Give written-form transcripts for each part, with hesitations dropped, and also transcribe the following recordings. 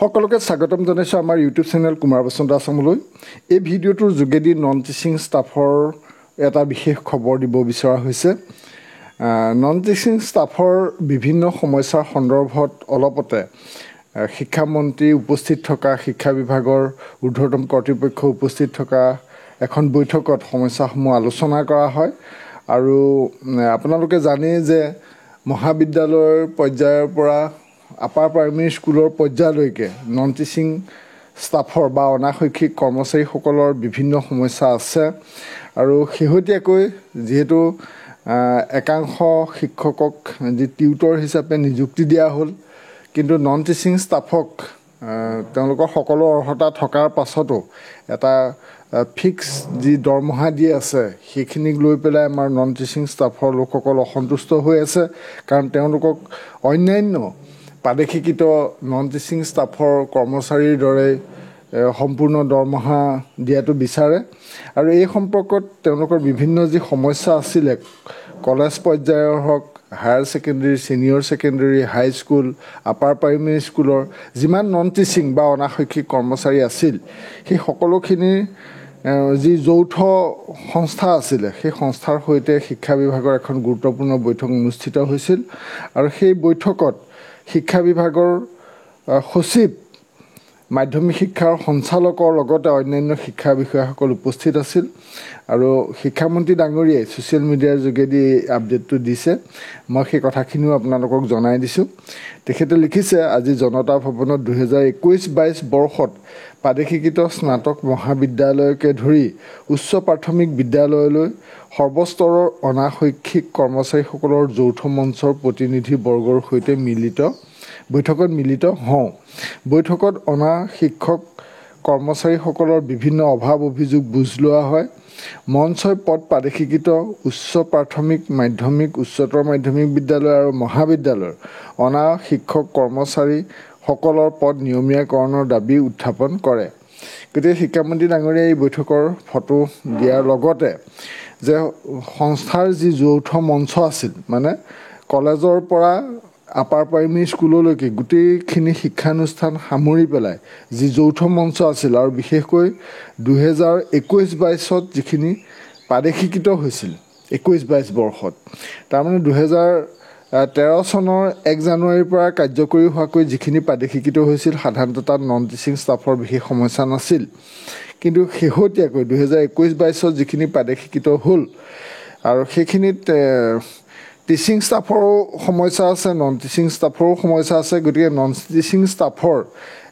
সকলোকে স্বাগতম জনাইছো আমাৰ ইউটিউব চেনেল কুমাৰ বসন্ত আছামলৈ। এই ভিডিঅ'টোৰ যোগেদি নন টিচিং ষ্টাফৰ এটা বিশেষ খবৰ দিব বিচৰা হৈছে। নন টিচিং ষ্টাফৰ বিভিন্ন সমস্যাৰ সন্দৰ্ভত অলপতে শিক্ষামন্ত্ৰী উপস্থিত থকা, শিক্ষা বিভাগৰ ঊৰ্ধ্বতম কৰ্তৃপক্ষ উপস্থিত থকা এখন বৈঠকত সমস্যাসমূহ আলোচনা কৰা হয়। আৰু আপোনালোকে জানেই যে মহাবিদ্যালয়ৰ পৰ্যায়ৰ পৰা আপাৰ প্ৰাইমেৰী স্কুলৰ পৰ্যায়লৈকে নন টিচিং ষ্টাফৰ বা অনাশৈক্ষিক কৰ্মচাৰীসকলৰ বিভিন্ন সমস্যা আছে। আৰু শেহতীয়াকৈ যিহেতু একাংশ শিক্ষকক যি টিউটৰ হিচাপে নিযুক্তি দিয়া হ'ল, কিন্তু নন টিচিং ষ্টাফক তেওঁলোকৰ সকলো অৰ্হতা থকাৰ পাছতো এটা ফিক্স যি দৰমহা দি আছে সেইখিনিক লৈ পেলাই আমাৰ নন টিচিং ষ্টাফৰ লোকসকল অসন্তুষ্ট হৈ আছে। কাৰণ তেওঁলোকক অন্যান্য প্ৰাদেশিকৃত নন টিচিং ষ্টাফৰ কৰ্মচাৰীৰ দৰে সম্পূৰ্ণ দৰমহা দিয়াটো বিচাৰে। আৰু এই সম্পৰ্কত তেওঁলোকৰ বিভিন্ন যি সমস্যা আছিলে, কলেজ পৰ্যায়ৰ হওক, higher secondary, senior secondary, high school, upper primary স্কুলৰ যিমান নন টিচিং বা অনাশৈক্ষিক কৰ্মচাৰী আছিল, সেই সকলোখিনিৰ যি যৌথ সংস্থা আছিলে, সেই সংস্থাৰ সৈতে শিক্ষা বিভাগৰ এখন গুৰুত্বপূৰ্ণ বৈঠক অনুষ্ঠিত হৈছিল। আৰু সেই বৈঠকত শিক্ষা বিভাগৰ সচিব, মাধ্যমিক শিক্ষাৰ সঞ্চালকৰ লগতে অন্যান্য শিক্ষা বিষয়াসকল উপস্থিত আছিল। আৰু শিক্ষামন্ত্ৰী ডাঙৰীয়াই ছ'চিয়েল মিডিয়াৰ যোগেদি এই আপডেটটো দিছে। মই সেই কথাখিনিও আপোনালোকক জনাই দিছোঁ। তেখেতে লিখিছে, আজি জনতা ভৱনত 2021-22 বৰ্ষত প্ৰাদেশিকৃত স্নাতক মহাবিদ্যালয়কে ধৰি উচ্চ প্ৰাথমিক বিদ্যালয়লৈ সৰ্বস্তৰৰ অনাশৈক্ষিক কৰ্মচাৰীসকলৰ যৌথ মঞ্চৰ প্ৰতিনিধি বৰ্গৰ সৈতে বৈঠকত মিলিত হওঁ। বৈঠকত অনা শিক্ষক কৰ্মচাৰীসকলৰ বিভিন্ন অভাৱ অভিযোগ বুজ লোৱা হয়। মঞ্চই পদ প্ৰাদেশিকৃত উচ্চ প্ৰাথমিক, মাধ্যমিক, উচ্চতৰ মাধ্যমিক বিদ্যালয় আৰু মহাবিদ্যালয়ৰ অনা শিক্ষক কৰ্মচাৰীসকলৰ পদ নিয়মীয়াকৰণৰ দাবী উত্থাপন কৰে। গতিকে শিক্ষামন্ত্ৰী ডাঙৰীয়াই এই বৈঠকৰ ফটো দিয়াৰ লগতে যে সংস্থাৰ যি যৌথ মঞ্চ আছিল, মানে কলেজৰ পৰা আপাৰ প্ৰাইমেৰী স্কুললৈকে গোটেইখিনি শিক্ষানুষ্ঠান সামৰি পেলাই যি যৌথ মঞ্চ আছিল, আৰু বিশেষকৈ 2021-22 যিখিনি প্ৰাদেশিকৃত হৈছিল 21-22 বৰ্ষত, তাৰমানে 2013 চনৰ 1 জানুৱাৰীৰ পৰা কাৰ্যকৰী হোৱাকৈ যিখিনি প্ৰাদেশিকৃত হৈছিল, সাধাৰণতে তাত নন টিচিং ষ্টাফৰ বিশেষ সমস্যা নাছিল। কিন্তু শেহতীয়াকৈ 2021-22 যিখিনি প্ৰাদেশিকৃত হ'ল, আৰু সেইখিনিত টিচিং ষ্টাফৰো সমস্যা আছে, নন টিচিং ষ্টাফৰো সমস্যা আছে। গতিকে নন টিচিং ষ্টাফৰ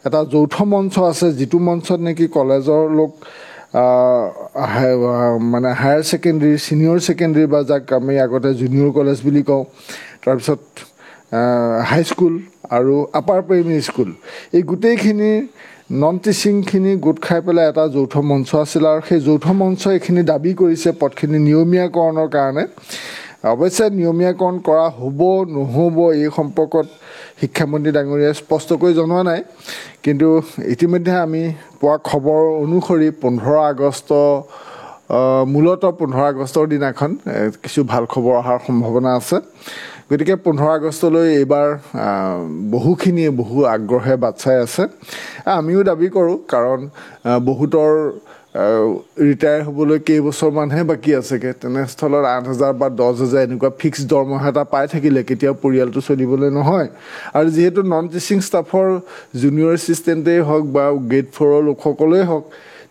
এটা যৌথ মঞ্চ আছে, যিটো মঞ্চত নেকি কলেজৰ লোক, মানে হায়াৰ ছেকেণ্ডেৰী, ছিনিয়ৰ ছেকেণ্ডেৰী বা যাক আমি আগতে জুনিয়ৰ কলেজ বুলি কওঁ, তাৰপিছত হাইস্কুল আৰু আপাৰ প্ৰাইমেৰী স্কুল, এই গোটেইখিনি নন টিচিংখিনি গোট খাই পেলাই এটা যৌথ মঞ্চ আছিল। আৰু সেই যৌথ মঞ্চই এইখিনি দাবী কৰিছে পদখিনি নিয়মীয়াকৰণৰ কাৰণে। অৱশ্যে নিয়মীয়াকৰণ কৰা হ'ব নহ'ব এই সম্পৰ্কত শিক্ষামন্ত্ৰী ডাঙৰীয়াই স্পষ্টকৈ জনোৱা নাই। কিন্তু ইতিমধ্যে আমি পোৱা খবৰ অনুসৰি 15 আগষ্ট, মূলতঃ 15 আগষ্টৰ দিনাখন কিছু ভাল খবৰ অহাৰ সম্ভাৱনা আছে। গতিকে 15 আগষ্টলৈ এইবাৰ বহু আগ্ৰহে বাট চাই আছে। আমিও দাবী কৰোঁ, কাৰণ বহুতৰ ৰিটায়াৰ হ'বলৈ কেইবছৰমানহে বাকী আছেগৈ। তেনেস্থলত 8,000 বা 10,000 এনেকুৱা ফিক্স দৰমহা এটা পাই থাকিলে কেতিয়াও পৰিয়ালটো চলিবলৈ নহয়। আৰু যিহেতু নন টিচিং ষ্টাফৰ জুনিয়ৰ এছিষ্টেণ্টেই হওক বা গ্ৰেড 4ৰ লোকসকলেই হওক,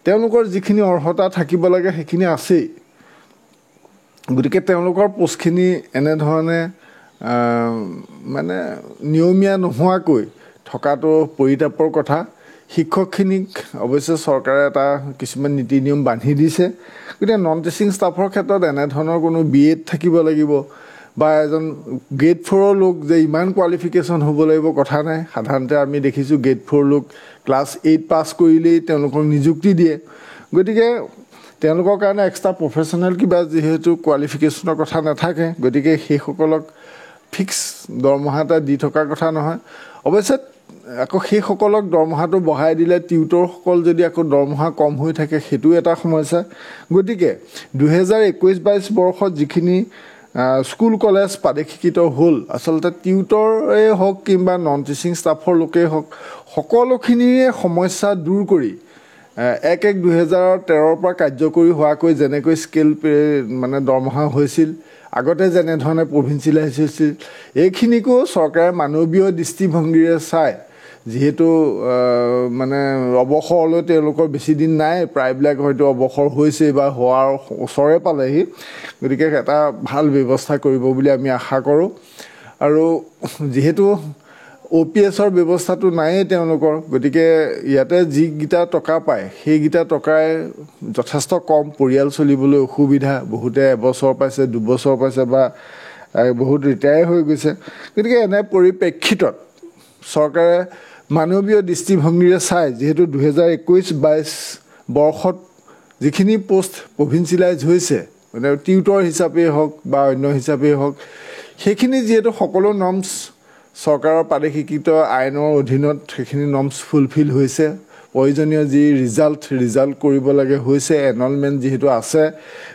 তেওঁলোকৰ যিখিনি অৰ্হতা থাকিব লাগে সেইখিনি আছেই। গতিকে তেওঁলোকৰ পোষ্টখিনি এনেধৰণে মানে নিয়মীয়া নোহোৱাকৈ থকাটো পৰিতাপৰ কথা। শিক্ষকখিনিক অৱশ্যে চৰকাৰে এটা কিছুমান নীতি নিয়ম বান্ধি দিছে। গতিকে নন টিচিং ষ্টাফৰ ক্ষেত্ৰত এনেধৰণৰ কোনো BEd থাকিব লাগিব বা এজন গ্ৰেড 4ৰ লোক যে ইমান কোৱালিফিকেশ্যন হ'ব লাগিব কথা নাই। সাধাৰণতে আমি দেখিছোঁ গ্ৰেড 4 লোক ক্লাছ 8 পাছ কৰিলেই তেওঁলোকক নিযুক্তি দিয়ে। গতিকে তেওঁলোকৰ কাৰণে এক্সট্ৰা প্ৰফেশ্যনেল কিবা যিহেতু কোৱালিফিকেশ্যনৰ কথা নাথাকে, গতিকে সেইসকলক ফিক্স দৰমহা এটা দি থকাৰ কথা নহয়। অৱশ্যে আকৌ সেইসকলক দৰমহাটো বঢ়াই দিলে টিউটৰসকল যদি আকৌ দৰমহা কম হৈ থাকে, সেইটো এটা সমস্যা। গতিকে 2021-22 বৰ্ষত যিখিনি স্কুল কলেজ প্ৰাদেশিক শিক্ষিত হ'ল আচলতে টিউটৰে হওক কিংবা নন টিচিং ষ্টাফৰ লোকেই হওক সকলোখিনিৰে সমস্যা দূৰ কৰি 1/1/2013 পৰা কাৰ্যকৰী হোৱাকৈ যেনেকৈ স্কেল মানে দৰমহা হৈছিল আগতে যেনেধৰণে প্ৰভিঞ্চিয়েলাইজ হৈছিল এইখিনিকো চৰকাৰে মানৱীয় দৃষ্টিভংগীৰে চাই যিহেতু মানে অৱসৰলৈ তেওঁলোকৰ বেছি দিন নাই প্ৰায়বিলাক হয়তো অৱসৰ হৈছে বা হোৱাৰ ওচৰে পালেহি গতিকে এটা ভাল ব্যৱস্থা কৰিব বুলি আমি আশা কৰোঁ আৰু যিহেতু OPSৰ ব্যৱস্থাটো নাইয়ে তেওঁলোকৰ গতিকে ইয়াতে যিকেইটা টকা পায় সেইকেইটা টকাই যথেষ্ট কম পৰিয়াল চলিবলৈ অসুবিধা বহুতে এবছৰ পাইছে 2 বছৰ পাইছে বা বহুত ৰিটায়াৰ হৈ গৈছে গতিকে এনে পৰিপ্ৰেক্ষিতত চৰকাৰে মানৱীয় দৃষ্টিভংগীৰে চাই যিহেতু 2021-22 বৰ্ষত যিখিনি পোষ্ট প্ৰভিঞ্চিয়েলাইজ হৈছে মানে টিউটৰ হিচাপেই হওক বা অন্য হিচাপেই হওক সেইখিনি যিহেতু সকলো নৰ্মছ চৰকাৰৰ প্ৰাদেশিক আইনৰ অধীনত সেইখিনি নৰ্মছ ফুলফিল হৈছে প্ৰয়োজনীয় যি ৰিজাল্ট কৰিব লাগে হৈছে এনৰলমেণ্ট যিহেতু আছে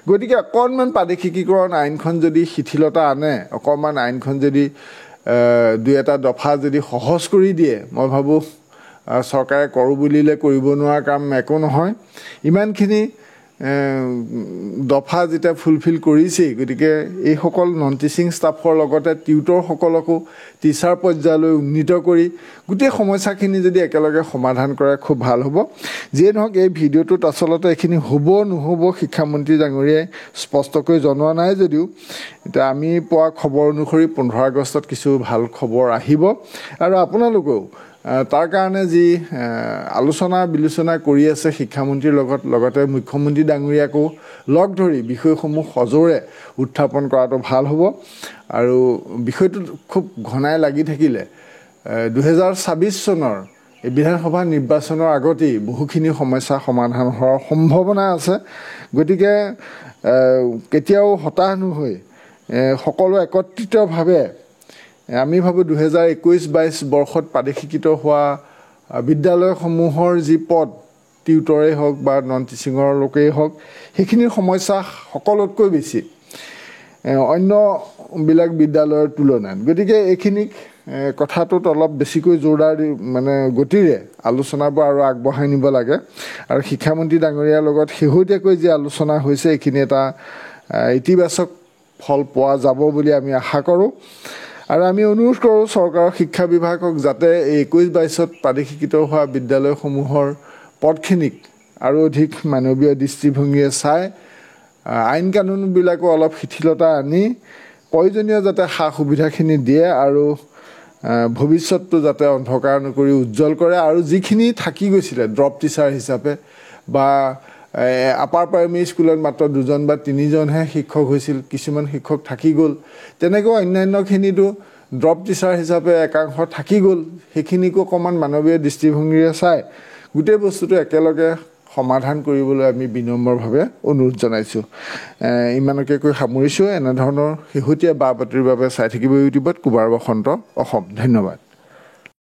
গতিকে অকণমান প্ৰাদেশিকীকৰণ আইনখন যদি শিথিলতা আনে অকণমান আইনখন যদি 2-এটা দফা যদি সহজ কৰি দিয়ে মই ভাবোঁ চৰকাৰে কৰোঁ বুলিলে কৰিব নোৱাৰা কাম একো নহয় ইমানখিনি দফা যেতিয়া ফুলফিল কৰিছেই গতিকে এইসকল নন টিচিং ষ্টাফৰ লগতে টিউটৰসকলকো টিচাৰ পৰ্যায়লৈ উন্নীত কৰি গোটেই সমস্যাখিনি যদি একেলগে সমাধান কৰে খুব ভাল হ'ব যিয়ে নহওক এই ভিডিঅ'টোত আচলতে এইখিনি হ'ব নহ'ব শিক্ষামন্ত্ৰী ডাঙৰীয়াই স্পষ্টকৈ জনোৱা নাই যদিও এতিয়া আমি পোৱা খবৰ অনুসৰি 15 আগষ্টত কিছু ভাল খবৰ আহিব আৰু আপোনালোকেও তাৰ কাৰণে যি আলোচনা বিলোচনা কৰি আছে শিক্ষামন্ত্ৰীৰ লগতে মুখ্যমন্ত্ৰী ডাঙৰীয়াকো লগ ধৰি বিষয়সমূহ সজোৰে উত্থাপন কৰাটো ভাল হ'ব আৰু বিষয়টো খুব ঘনাই লাগি থাকিলে 2026 চনৰ এই বিধানসভা নিৰ্বাচনৰ আগতেই বহুখিনি সমস্যা সমাধান হোৱাৰ সম্ভাৱনা আছে গতিকে কেতিয়াও হতাশ নহৈ সকলো একত্ৰিতভাৱে আমি ভাবোঁ 2021-22 বৰ্ষত প্ৰাদেশিকৃত হোৱা বিদ্যালয়সমূহৰ যি পদ টিউটৰেই হওক বা নন টিচিঙৰ লোকেই হওক সেইখিনিৰ সমস্যা সকলোতকৈ বেছি অন্যবিলাক বিদ্যালয়ৰ তুলনাত গতিকে এইখিনিক কথাটোত অলপ বেছিকৈ জোৰদাৰ মানে গতিৰে আলোচনাবোৰ আৰু আগবঢ়াই নিব লাগে আৰু শিক্ষামন্ত্ৰী ডাঙৰীয়াৰ লগত শেহতীয়াকৈ যি আলোচনা হৈছে এইখিনি এটা ইতিবাচক ফল পোৱা যাব বুলি আমি আশা কৰোঁ আৰু আমি অনুৰোধ কৰোঁ চৰকাৰৰ শিক্ষা বিভাগক যাতে 21-22ত প্ৰাদেশিকৃত হোৱা বিদ্যালয়সমূহৰ পদখিনিক আৰু অধিক মানৱীয় দৃষ্টিভংগীৰে চাই আইন কানুনবিলাকো অলপ শিথিলতা আনি প্ৰয়োজনীয় যাতে সা সুবিধাখিনি দিয়ে আৰু ভৱিষ্যতটো যাতে অন্ধকাৰ নকৰি উজ্জ্বল কৰে আৰু যিখিনি থাকি গৈছিলে ড্ৰপ টিচাৰ হিচাপে বা আপাৰ প্ৰাইমেৰী স্কুলত মাত্ৰ 2জন বা 3জনহে শিক্ষক হৈছিল কিছুমান শিক্ষক থাকি গ'ল তেনেকৈ অন্যান্যখিনিতো ড্ৰপ টিচাৰ হিচাপে একাংশ থাকি গ'ল সেইখিনিকো অকণমান মানৱীয় দৃষ্টিভংগীৰে চাই গোটেই বস্তুটো একেলগে সমাধান কৰিবলৈ আমি বিনম্ৰভাৱে অনুৰোধ জনাইছোঁ ইমানকে কৈ সামৰিছোঁ এনেধৰণৰ শেহতীয়া বা বাতৰিৰ বাবে চাই থাকিব ইউটিউবত কুমাৰ বসন্ত অসম ধন্যবাদ